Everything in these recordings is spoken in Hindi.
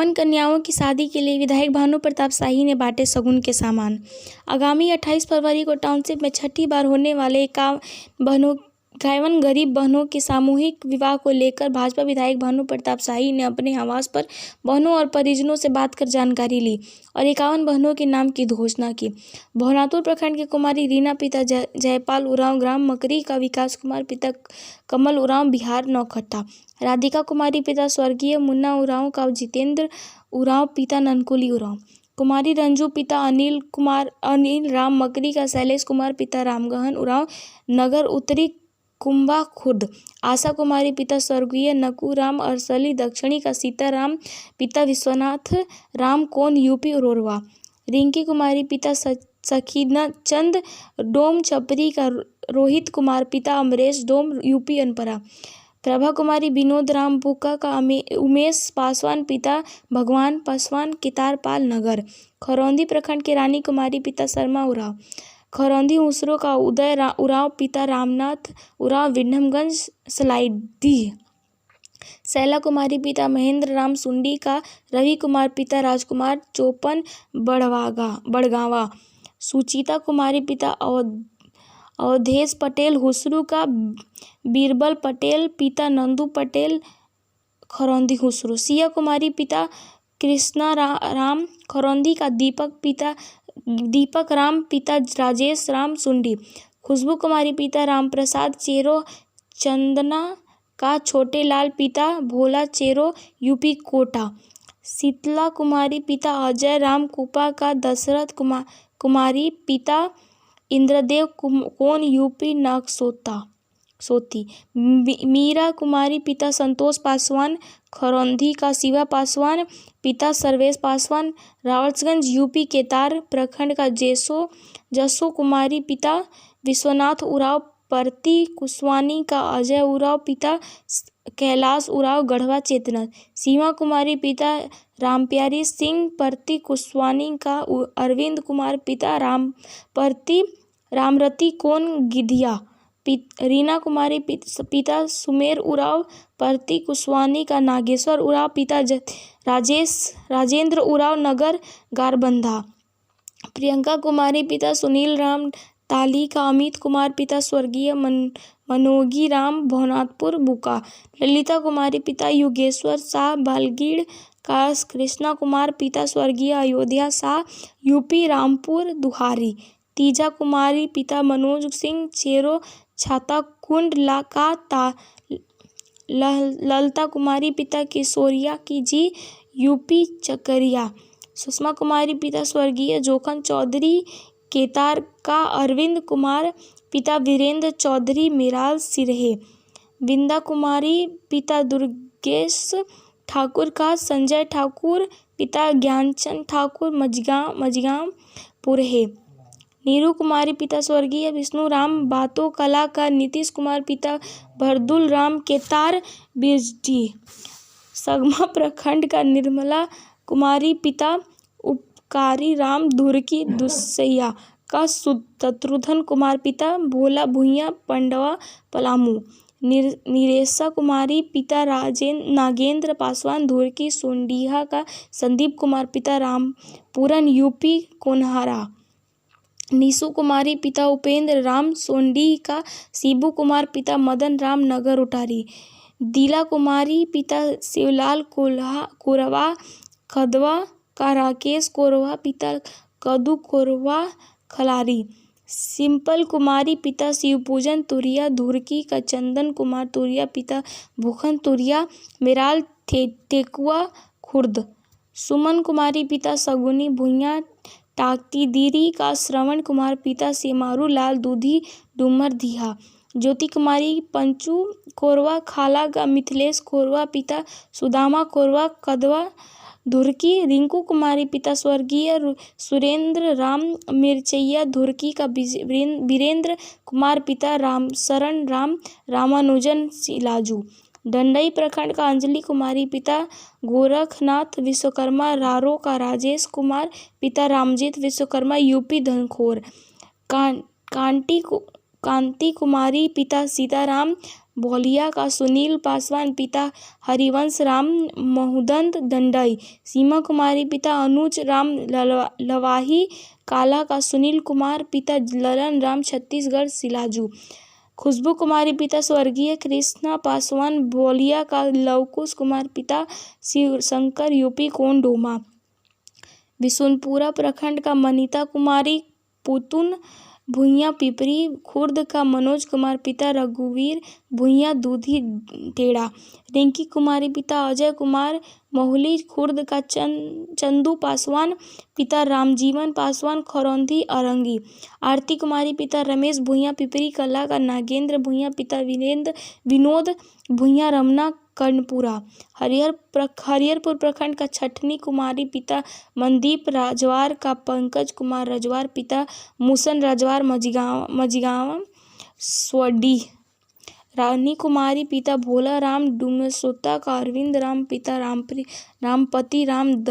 51 कन्याओं की शादी के लिए विधायक भानु प्रताप शाही ने बांटे शगुन के सामान। आगामी 28 फरवरी को टाउनशिप में छठी बार होने वाले 51 गरीब बहनों के सामूहिक विवाह को लेकर भाजपा विधायक भानु प्रताप शाही ने अपने आवास पर बहनों और परिजनों से बात कर जानकारी ली और 51 बहनों के नाम की घोषणा की। भवनाथपुर प्रखंड के कुमारी रीना पिता जयपाल उरांव, ग्राम मकरी का विकास कुमार पिता कमल उरांव, बिहार नौखट्टा। राधिका कुमारी पिता स्वर्गीय मुन्ना उरांव का जितेंद्र उरांव, पिता ननकुली उरांव। कुमारी रंजू पिता अनिल राम मकरी का शैलेश कुमार पिता रामगहन उरांव, नगर उत्तरी कुंभा खुर्द। आशा कुमारी पिता स्वर्गीय नकू राम अरसली, दक्षिणी का सीताराम पिता विश्वनाथ राम कोन, यूपी रोरवा। रिंकी कुमारी पिता सखीना चंद डोम छपरी का, रोहित कुमार पिता अमरेश डोम, यूपी अनपरा। प्रभा कुमारी विनोद राम बुका का, उमेश पासवान पिता भगवान पासवान, केतारपाल नगर। खरौंदी प्रखंड के रानी कुमारी पिता शर्मा उरांव। खरौंदी उसरो का उदय उरांव पिता रामनाथ उरांव, विक्रमगंज सलाइडी। शैला कुमारी पिता महेंद्र राम सुंडी का, रवि कुमार पिता राजकुमार चौपन बड़गावा। सुचिता कुमारी पिता अवधेश पटेल हुसरू का, बीरबल पटेल पिता नंदू पटेल, खरौंदी हुसरू। सिया कुमारी पिता कृष्णा राम, खरौंदी का, दीपक राम पिता राजेश राम सुंडी। खुशबू कुमारी पिता रामप्रसाद चेरो, चंदना का, छोटे लाल पिता भोला चेरो, यूपी कोटा। शीतला कुमारी पिता अजय राम कुपा का, दशरथ कुमारी पिता इंद्रदेव कोन, यूपी सोती। मीरा कुमारी पिता संतोष पासवान, खरौंदी का, शिवा पासवान पिता सर्वेश पासवान, रावतगंज यूपी। केतार प्रखंड का, जसो कुमारी पिता विश्वनाथ उरांव, परती कुशवानी का, अजय उरांव पिता कैलाश उरांव, गढ़वा चेतना। सीमा कुमारी पिता रामप्यारी सिंह, परती कुशवानी का, अरविंद कुमार पिता रामरती कोन, गिधिया। रीना कुमारी पिता सुमेर उरांव, परती कुशवानी का, नागेश्वर उरांव पिता राजेंद्र उरांव, नगर गारबंधा। प्रियंका कुमारी पिता सुनील राम ताली का, अमित कुमार पिता स्वर्गीय मनोगी राम, भवनाथपुर बुका। ललिता कुमारी पिता युगेश्वर शाह, बालगीड़ का, कृष्णा कुमार पिता स्वर्गीय अयोध्या शाह, यूपी रामपुर दुहारी। तीजा कुमारी पिता मनोज सिंह चेरो, छाता कुंड का, ललता कुमारी पिता किशोरिया की जी, यूपी चकरिया। सुषमा कुमारी पिता स्वर्गीय जोखन चौधरी, केतार का, अरविंद कुमार पिता वीरेंद्र चौधरी, मिराल सिरहे। विंदा कुमारी पिता दुर्गेश ठाकुर का, संजय ठाकुर पिता ज्ञानचंद ठाकुर, मजगांव पुरहे। नीरू कुमारी पिता स्वर्गीय विष्णु राम बातो कला का, नीतीश कुमार पिता भरदुल राम, केतार बिजडी। सगमा प्रखंड का, निर्मला कुमारी पिता उपकारी राम, धुरकी दुसैया का, शत्रुघ्न कुमार पिता भोला भुइया, पंडवा पलामू। निरेशा कुमारी पिता नागेंद्र पासवान, धुरकी सोंडीहा का, संदीप कुमार पिता रामपुरन, यूपी कोनहारा। नीसू कुमारी पिता उपेंद्र राम सोंडी का, शिबू कुमार पिता मदन राम, नगर उटारी। दिला कुमारी पिता शिवलाल कोरवा, खदवा का, राकेश कोरवा पिता कदू कोरवा, खलारी। सिंपल कुमारी पिता शिवपूजन तुरिया, धुरकी का, चंदन कुमार तुरिया पिता भूखन तुरिया, मेराल टेकुआ खुर्द। सुमन कुमारी पिता सगुनी भुइया, टाकती दीरी का, श्रवण कुमार पिता सेमारू लाल दूधी, डूमर दिहा। ज्योति कुमारी पंचू कोरवा, खाला का, मिथिलेश कोरवा पिता सुदामा कोरवा, कदवा धुरकी। रिंकू कुमारी पिता स्वर्गीय सुरेंद्र राम मिर्चैया, धुरकी का, वीरेंद्र कुमार पिता रामशरण राम, रामानुजन सिलाजू। डंडई प्रखंड का, अंजलि कुमारी पिता गोरखनाथ विश्वकर्मा, रारो का, राजेश कुमार पिता रामजीत विश्वकर्मा, यूपी धनखोर। कांति कुमारी पिता सीताराम, भोलिया का सुनील पासवान, पिता हरिवंश राम महुदंड दंडई। सीमा कुमारी, पिता अनुज राम लवाही काला का सुनील कुमार, पिता ललन राम छत्तीसगढ़ सिलाजू। खुशबू कुमारी, पिता स्वर्गीय कृष्णा पासवान भोलिया का लवकुश कुमार, पिता शिवशंकर यूपी कोंडोमा। बिशुनपुरा प्रखंड का मनीता कुमारी, पुतुन भुइयां पिपरी खुर्द का मनोज कुमार, पिता रघुवीर भुइयां दूधी टेढ़ा। रिंकी कुमारी, पिता अजय कुमार मोहली खुर्द का चंदू पासवान, पिता रामजीवन पासवान खरौंधी अरंगी। आरती कुमारी, पिता रमेश भुइयां पिपरी कला का नागेंद्र भुइयां, पिता विनोद भुइयां रमना कर्णपुरा। हरिहरपुर प्रखंड का छठनी कुमारी, पिता मनदीप राजवार का पंकज कुमार रजवार, पिता मुसन रजवार मझिगांव स्वडी। रानी कुमारी, पिता भोला राम डुमसोता का अरविंद राम, पिता रामपति राम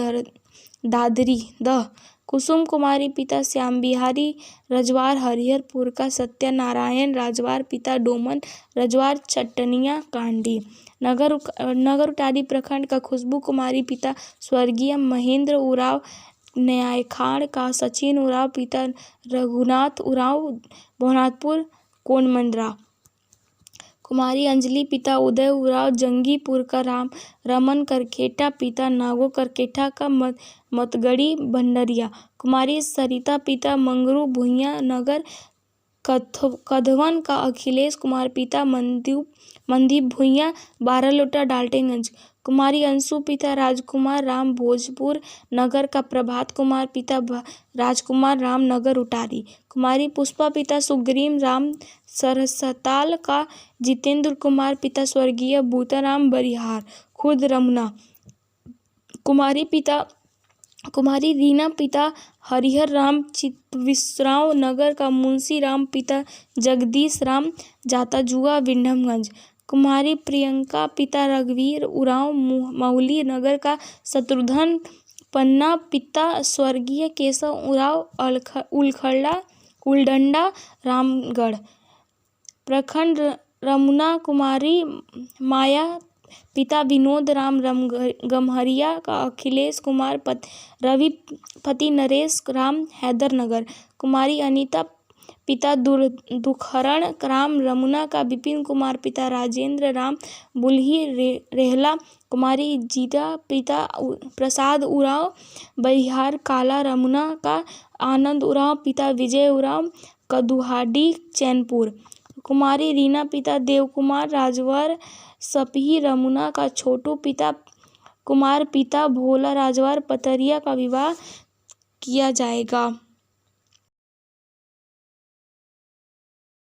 दादरी दह। कुसुम कुमारी, पिता श्याम बिहारी रजवार हरिहरपुर का, सत्यनारायण राजवार, पिता डोमन रजवार चटनिया कांडी। नगर उटारी प्रखंड का खुशबू कुमारी, पिता स्वर्गीय महेंद्र उराव न्यायखाड़ का, सचिन उराव, पिता रघुनाथ उराव भवनाथपुर कोंडमंडरा। कुमारी अंजलि, पिता उदय उराव जंगीपुर का, रमन करकेटा, पिता नागो करकेटा का मतगड़ी भंडरिया। कुमारी सरिता, पिता मंगरू भुइयां नगर कधवन का, अखिलेश कुमार, पिता मनदीप भुइयां बारालोटा डाल्टनगंज। कुमारी अंशु, पिता राजकुमार राम भोजपुर नगर का, प्रभात कुमार, पिता राजकुमार राम नगर उटारी। कुमारी पुष्पा, पिता सुग्रीव राम सरसताल का, जितेंद्र कुमार, पिता स्वर्गीय बूताराम बरिहार खुर्द रमुना। कुमारी रीना, पिता हरिहर राम चितविसराव नगर का, मुंशी राम, पिता जगदीश राम जाताजुआ विंडमगंज। कुमारी प्रियंका, पिता रघुवीर उराव महुली नगर का, शत्रुघ्न पन्ना, पिता स्वर्गीय केशव उराव उलडंडा रामगढ़ प्रखंड। रमुना कुमारी माया, पिता विनोद राम गम्हरिया का, अखिलेश कुमार रवि पति नरेश राम हैदरनगर। कुमारी अनीता, पिता दुखहरण राम रमुना का, विपिन कुमार, पिता राजेंद्र राम बुल्ही रेहला। कुमारी जीता, पिता प्रसाद उराव बरिहार काला रमुना का, आनंद उराव, पिता विजय उराव कदुहाडी चैनपुर। कुमारी रीना, पिता देवकुमार राजवर सपही रमुना का, छोटू कुमार, पिता भोला राजवार पतरिया का विवाह किया जाएगा।